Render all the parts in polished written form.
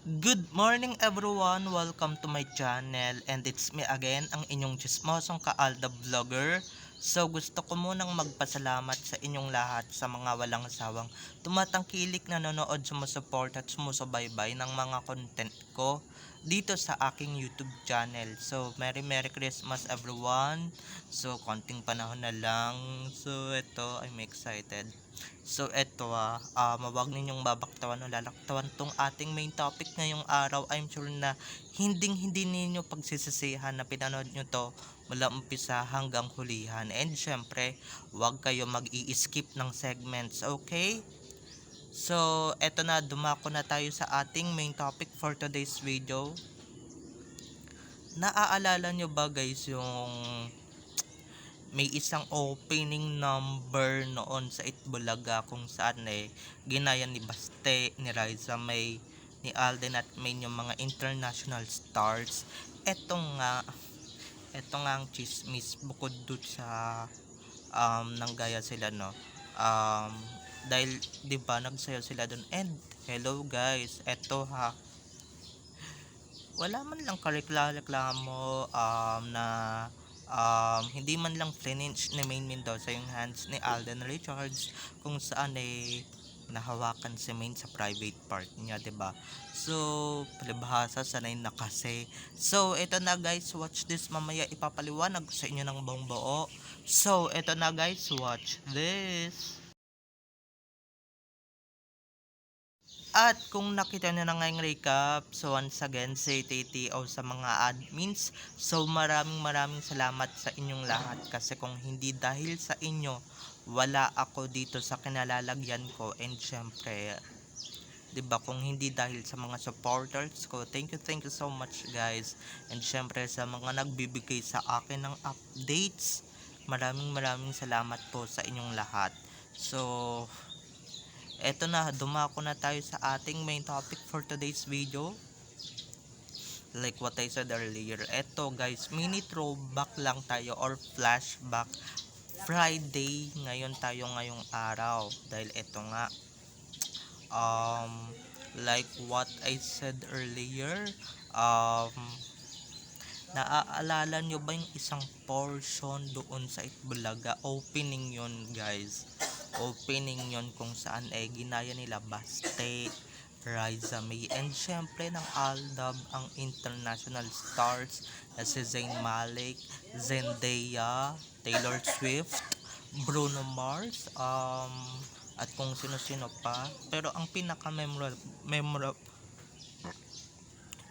Good morning everyone! Welcome to my channel and it's me again, ang inyong chismosong Kaalda Vlogger. So gusto ko munang magpasalamat sa inyong lahat sa mga walang sawang tumatangkilik, nanonood, sumusuport at sumusubaybay ng mga content ko dito sa aking YouTube channel. So Merry Christmas everyone! So konting panahon na lang. So ito, I'm excited. So eto wag ninyong babaktawan o lalaktawan tong ating main topic ngayong araw. I'm sure na hindi ninyo pagsisisihan na pinanood nyo to mula umpisa hanggang hulihan. And syempre, wag kayo mag-i-skip ng segments, okay? So eto na, dumako na tayo sa ating main topic for today's video. Naaalala nyo ba guys yung may isang opening number noon sa Itbulaga kung saan ginaya ni Baste, ni Raisa May, ni Alden at Main yung mga international stars. Eto nga, eto nga ang chismis bukod doon sa nanggaya sila, no. Um, dahil 'di ba nagsayaw sila doon. And hello guys, eto wala man lang kareklamo na hindi man lang flinch ni Main Mendoza yung hands ni Alden Richards kung saan nahawakan si Main sa private part niya, 'di ba? So, palibhasa sanay na kasi. So, eto na guys, watch this, mamaya ipapaliwanag ko sa inyo ng buong buo. So, eto na guys, watch this. At kung nakita nyo na ngayong recap, so once again, say TTO sa mga admins. So maraming salamat sa inyong lahat kasi kung hindi dahil sa inyo, wala ako dito sa kinalalagyan ko. And syempre, 'di ba, kung hindi dahil sa mga supporters ko, thank you so much guys. And syempre sa mga nagbibigay sa akin ng updates, maraming salamat po sa inyong lahat. So eto na, dumako na tayo sa ating main topic for today's video. Like what I said earlier, eto guys, mini throwback lang tayo or flashback Friday ngayon tayo ngayong araw. Dahil eto nga, um, like what I said earlier, um, naaalala nyo ba yung isang portion doon sa Itbulaga? Opening yon guys. Opening yon kung saan ginaya nila Baste, Raisa May, and syempre ng Aldab ang international stars na si Zayn Malik, Zendaya, Taylor Swift, Bruno Mars, at kung sino-sino pa. Pero ang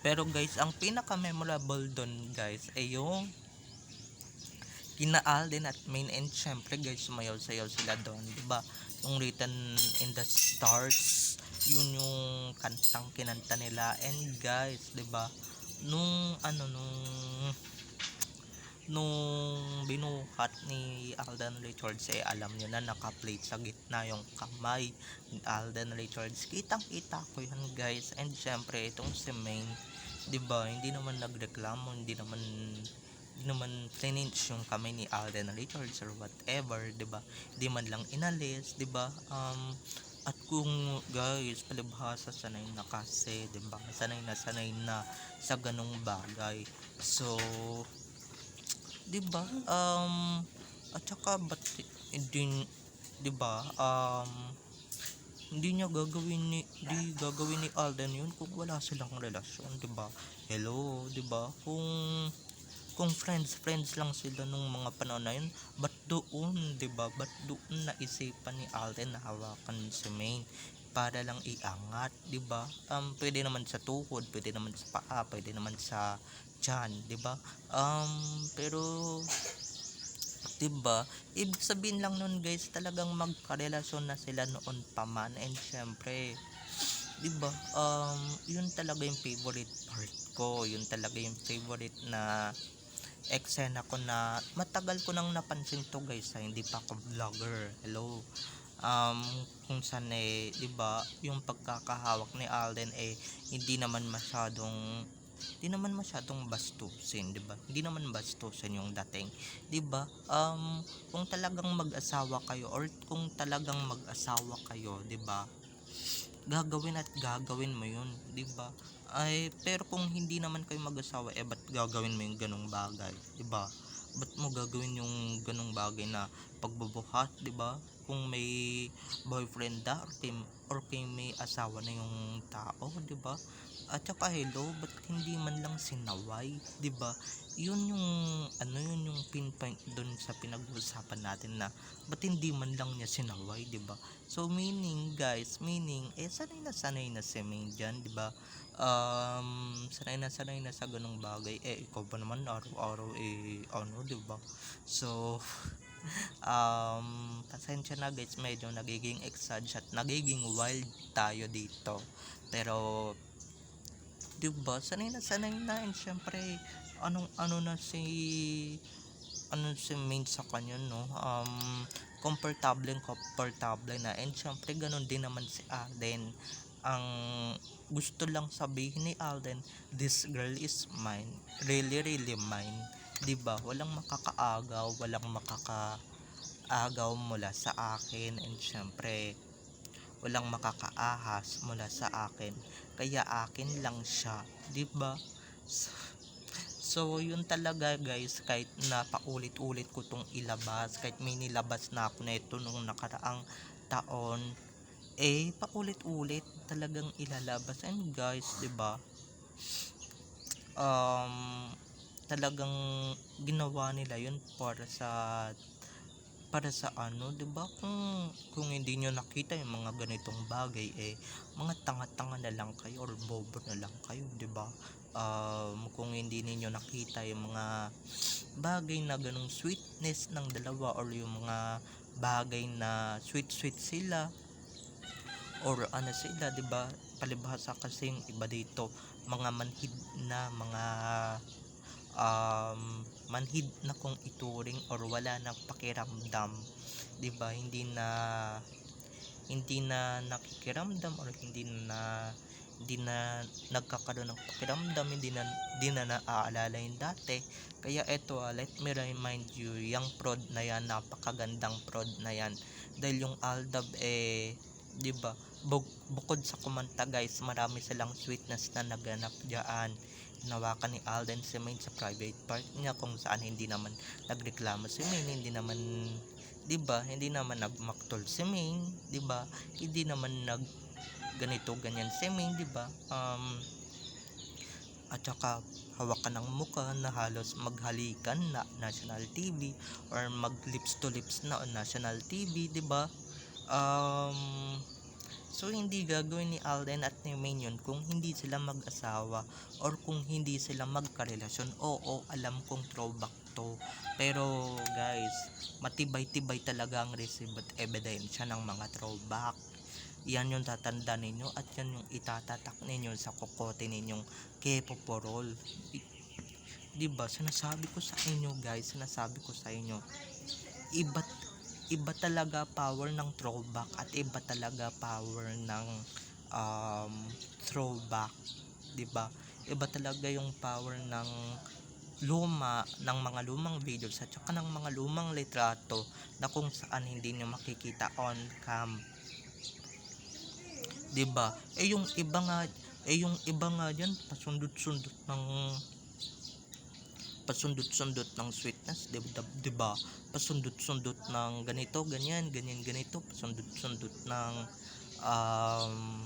pero guys, ang pinaka memorable doon guys ay yung kina Alden at Main, and syempre guys, sumayaw-sayaw sila doon, 'di ba? Yung Written in the Stars, yun yung kantang kinanta nila. And guys, 'di ba? Nung binuhat ni Alden Richards, alam nyo na naka-plate sa gitna yung kamay ni Alden Richards. Kitang-kita ko yan guys. And syempre itong si Main, 'di ba? Hindi naman nagreklamo, hindi naman flinch yung kamay ni Alden Richards or whatever, 'di ba? Hindi man lang inalis, 'di ba? At kung guys, palibhasa sanay na kasi, 'di ba? Sanay na sa ganung bagay. So, 'di ba? At saka ba't hindi, 'di ba? Hindi gagawin ni Alden yun kung wala silang relasyon, 'di ba? Hello, 'di ba? Kung friends lang sila nung mga panahon na yun, ba't doon, 'di ba? Ba't doon naisipan ni Alden na hawakan si Main para lang iangat, 'di ba? Pwede naman sa tuhod, pwede naman sa paa, pwede naman sa tiyan, 'di ba? Pero 'di ba? Ibig sabihin lang nun guys, talagang magkarelasyon na sila noon pa man. And syempre, 'di ba? Yun talaga yung favorite part ko. Yun talaga yung favorite na eksena ko na matagal ko nang napansin to guys, hindi pa ako vlogger. Hello. Kung saan 'di ba, yung pagkakahawak ni Alden hindi naman masyadong bastusin, 'di ba? Hindi naman bastusin yung dating, 'di ba? Kung talagang mag-asawa kayo, 'di ba? gagawin at gagawin mo yun, 'di ba? Ay, pero kung hindi naman kayo mag-asawa, ba't gagawin mo yung ganong bagay, 'di ba? Ba't mo gagawin yung ganong bagay na pagbubuhat, 'di ba? Kung may boyfriend na or kay may asawa na yung tao, 'di ba? At saka hello, ba't hindi man lang sinaway, 'di ba? Yun yung pinpoint doon sa pinag-uusapan natin na ba't hindi man lang niya sinaway, 'di ba? So meaning guys, sanay na si Ming diyan, 'di ba? Sanay na sa ganung bagay. Ikaw ba naman araw-araw ano, 'di ba? So pasensya na guys, medyo nagiging exage at nagiging wild tayo dito. Pero 'di ba, sanay na, and syempre ano si main sa kanya, no, komportable na, and syempre ganun din naman si Alden. Ang gusto lang sabihin ni Alden, this girl is mine, really really mine, 'di ba? Walang makakaagaw mula sa akin, and syempre walang makakaahas mula sa akin, kaya akin lang siya, 'di ba? So yun talaga guys, kahit na paulit-ulit ko tong ilabas, kahit may nilabas na ako na ito nung nakaraang taon, paulit-ulit talagang ilalabas. And guys, 'di ba? Um Talagang ginawa nila yun para sa ano, 'di ba? Kung hindi niyo nakita yung mga ganitong bagay, mga tanga-tanga na lang kayo or bobo na lang kayo, 'di ba? Kung hindi niyo nakita yung mga bagay na ganong sweetness ng dalawa, or yung mga bagay na sweet sweet sila, or ano sila, 'di ba? Palibhasa kasi yung iba dito, mga manhid na kung ituring, or wala nang pakiramdam, 'di ba? Hindi na nakikiramdam, or hindi na nagkakaroon ng pakiramdam, hindi na naaalala yung dati. Kaya eto, let me remind you, yung prod na yan, napakagandang prod na yan, dahil yung Aldab, 'di ba, bukod sa kumanta guys, marami silang sweetness na naganap diyan. Hinawakan ni Alden si Maine sa private part niya, kung saan hindi naman nagreklamo si Maine, hindi naman, 'di ba, hindi naman nagmaktol si Maine, 'di ba? Hindi naman ganito ganyan si Maine, 'di ba? At saka hawakan ng mukha na halos maghalikan na national TV, or mag lips to lips na on national TV, 'di ba? So hindi gagawin ni Alden at ni Maine yun kung hindi sila mag-asawa, or kung hindi sila magkarelasyon. Oo, alam kong throwback to, pero guys, matibay-tibay talaga ang receive at ebidensya ng mga throwback. Yan yung tatanda ninyo, at yan yung itatatak ninyo sa kokote ninyong kepoporol. Diba, sinasabi ko sa inyo guys, iba iba talaga power ng throwback, at iba talaga power ng um, throwback, 'di ba? Iba talaga yung power ng mga lumang videos, at saka ng mga lumang litrato na kung saan hindi nyo makikita on cam, 'di ba? Yung iba nga diyan, pasundot-sundot ng sweetness, 'di ba? Pasundot-sundot ng ganito, ganyan, ganyan, ganito, pasundot-sundot um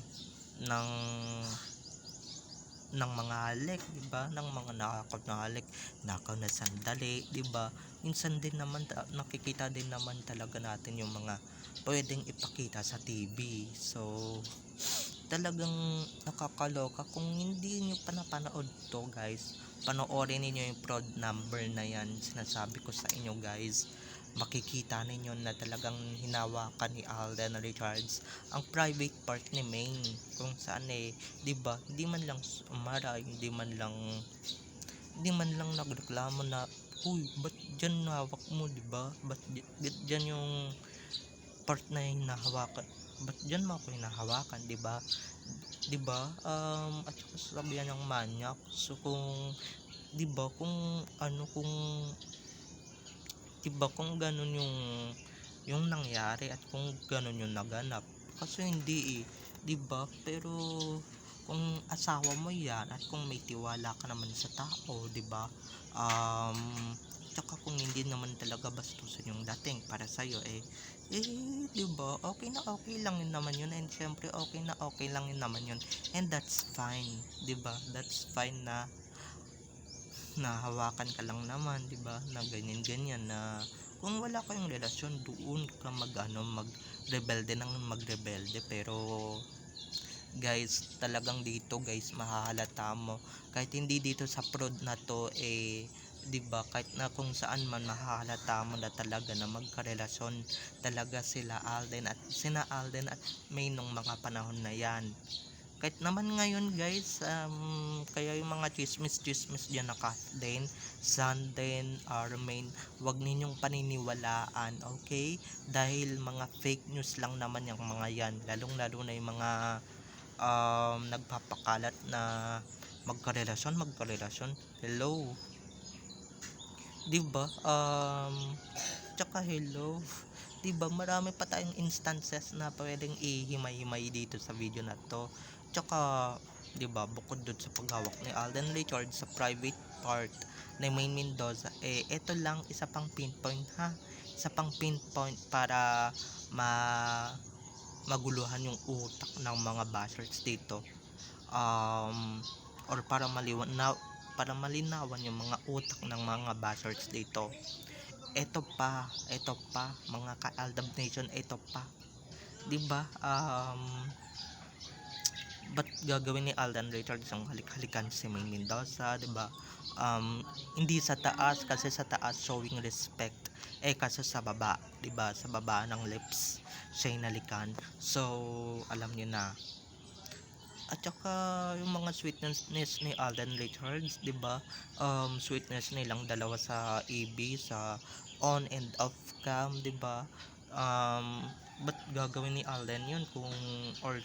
ng mga halik, 'di ba? Ng mga nakakaw na halik, nakaw na sandali, 'di ba? Minsan din naman nakikita din naman talaga natin yung mga pwedeng ipakita sa TV. So talagang nakakaloka. Kung hindi nyo pa napanood to guys, panoorin niyo yung prod number na yan, sinasabi ko sa inyo guys. Makikita ninyo na talagang hinawakan ni Alden Richards ang private part ni Maine, kung saan 'di ba, hindi man lang umara, hindi man lang nagreklamo na, uy, ba't dyan hawak mo, 'di ba? Ba't dyan yung part na hinahawakan, ba't dyan mo ako hinahawakan, 'di ba? 'Di ba? At saka sasabihan ng manyak. So kung 'di ba, kung ganun yung nangyari, at kung ganun yung naganap, kasi hindi 'di ba? Pero kung asawa mo 'yan at kung may tiwala ka naman sa tao, 'di ba? Um, Tsaka kung hindi naman talaga bastusin yung dating para sa eh, 'di ba? Okay lang yun naman yun, and syempre okay lang yun naman yun. And that's fine, 'di ba? That's fine na nahawakan ka lang naman, 'di ba? Na ganyan-ganyan na kung wala kayong relasyon doon ka magrebelde ng magrebelde, pero guys, talagang dito guys mahahalata mo kahit hindi dito sa prod na to, 'di ba, kahit na kung saan man mahahalata mo na talaga na magkarelasyon talaga sina Alden at May nung mga panahon na yan. Kahit naman ngayon guys, kaya yung mga chismis dyan na Kathleen, Sanden, Armain, wag ninyong paniniwalaan, okay? Dahil mga fake news lang naman yung mga yan, lalong lalo na yung mga nagpapakalat na magkarelasyon, hello, 'di ba? Tsaka hello, 'di ba, marami pa tayong instances na pwedeng ihimay-himay dito sa video na to. Tsaka 'di ba, bukod dun sa paghawak ni Alden Richards sa private part ni Main Mendoza, ito lang isa pang pinpoint ha. Isa pang pinpoint para ma maguluhan yung utak ng mga bashers dito. Or para malinawan yung mga utak ng mga bashers dito. Ito pa mga ka-Aldab Nation, ito pa. 'Di ba? Ba't gagawin ni Alden Richards ang halik-halikan si May Mendoza, 'di ba? Hindi sa taas, kasi sa taas showing respect. Kasi sa baba, 'di ba? Sa baba ng lips siya inalikan. So, alam niyo na. At saka yung mga sweetness ni Alden Richards, 'di ba? Sweetness nilang dalawa sa EB, sa on and off cam, 'di ba? Ba't gagawin ni Alden yun or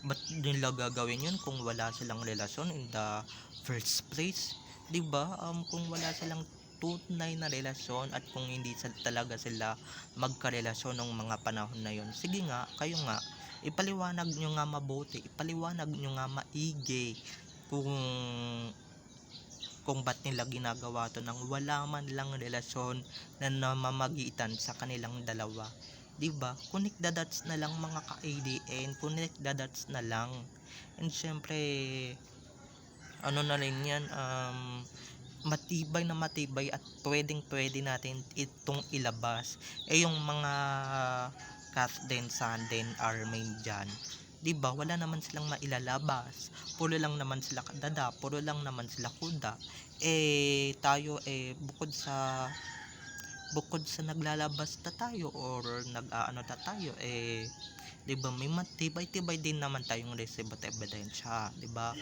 ba't nila gagawin yun kung wala silang relasyon in the first place, 'di ba? Kung wala silang tunay na relasyon at kung hindi talaga sila magkarelasyon ng mga panahon na yon, sige nga, kayo nga, ipaliwanag nyo nga mabuti, ipaliwanag nyo nga maigi kung ba't nila ginagawa to nang wala man lang relasyon na namamagitan sa kanilang dalawa. 'Di ba? Connect the dots na lang mga ka-ADN, connect the dots na lang. And syempre, ano na rin 'yan, matibay na matibay at pwede natin itong ilabas. Yung mga Kathleen, Sanden, Armain dyan, 'di ba? Wala naman silang mailalabas. Puro lang naman sila kadada, puro lang naman sila kuda. Tayo bukod sa naglalabas na tayo or nag-aano na tayo, 'di ba, may matibay-tibay din naman tayong resibo at ebidensya, 'di ba?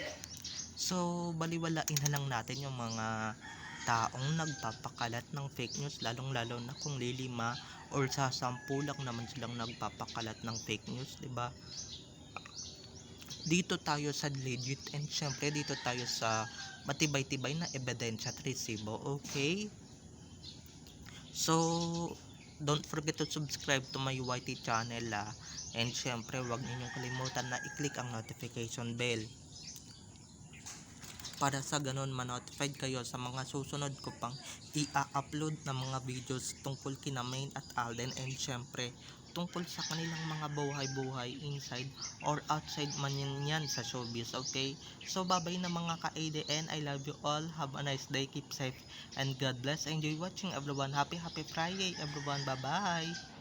So, baliwalain na lang natin yung mga taong nagpapakalat ng fake news, lalong-lalo na kung lilima or sa 10 lang naman silang nagpapakalat ng fake news, 'di ba? Dito tayo sa legit, and syempre dito tayo sa matibay-tibay na ebidensya at resibo, okay? So, don't forget to subscribe to my YT channel, and syempre wag ninyong kalimutan na i-click ang notification bell para sa ganun ma-notified kayo sa mga susunod ko pang i-upload na mga videos tungkol kina Main at Alden, and syempre tungkol sa kanilang mga buhay-buhay inside or outside man yan sa showbiz, okay? So, bye-bye na mga ka-ADN. I love you all. Have a nice day. Keep safe and God bless. Enjoy watching everyone. Happy Friday everyone. Bye-bye.